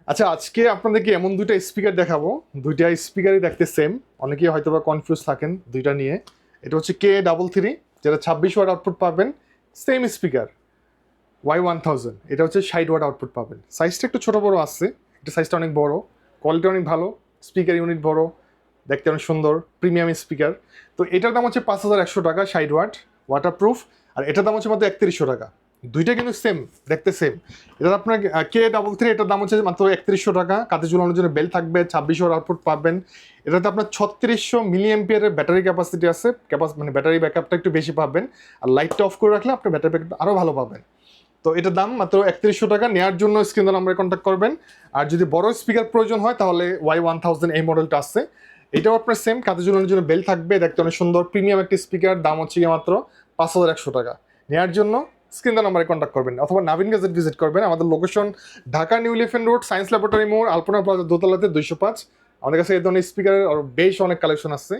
আচ্ছা, আজকে আপনাদেরকে এমন দুইটা স্পিকার দেখাবো, দুইটা স্পিকারই দেখতে সেম। অনেকেই হয়তো বা কনফিউজ থাকেন দুইটা নিয়ে। এটা হচ্ছে K33, যেটা 26 ওয়াট আউটপুট পাবেন। সেম স্পিকার Y1000, এটা হচ্ছে 60 ওয়াট আউটপুট পাবেন। সাইজটা একটু ছোট বড় আসছে, এটা সাইজটা অনেক বড়, কোয়ালিটি অনেক ভালো, স্পিকার ইউনিট বড়, দেখতে অনেক সুন্দর, প্রিমিয়াম স্পিকার। তো এটার দাম হচ্ছে 5100 টাকা, 60 ওয়াট, ওয়াটারপ্রুফ। আর এটার দাম হচ্ছে মাত্র 3100 টাকা। দুইটা কিন্তু সেম, দেখতে সেম। এটা আপনার K33, এটার দাম হচ্ছে মাত্র 3100 টাকা। কাঁধে ঝুলানোর জন্য বেল থাকবে, 26 ওয়াট আউটপুট পাবেন। এটাতে আপনার 3600 মিলি এম্পিয়ারের ব্যাটারি ক্যাপাসিটি আছে, মানে ব্যাটারি ব্যাকআপটা একটু বেশি পাবেন। আর লাইটটা অফ করে রাখলে আপনি ব্যাটারি ব্যাকআপ আরও ভালো পাবেন। তো এটার দাম মাত্র 3100 টাকা। নেওয়ার জন্য স্ক্রিন নাম্বারে কন্ট্যাক্ট করবেন। আর যদি বড় স্পিকার প্রয়োজন হয় তাহলে Y1000 এই মডেলটা আছে। এটাও আপনার সেম, কাঁধে ঝুলানোর জন্য বেল থাকবে, দেখতে অনেক সুন্দর, প্রিমিয়াম একটি স্পিকার। দাম হচ্ছে গিয়ে মাত্র 5100 টাকা। নেওয়ার জন্য স্ক্রিন নাম্বারে কন্ট্যাক্ট করবেন অথবা নাভিন গ্যাজেট ভিজিট করবেন। আমাদের location Dhaka new elephant road, science laboratory মোড়, আলপনা প্লাজা, দোতলাতে 205। আমাদের কাছে এই ধরনের স্পিকারের বেশ অনেক কালেকশন আছে।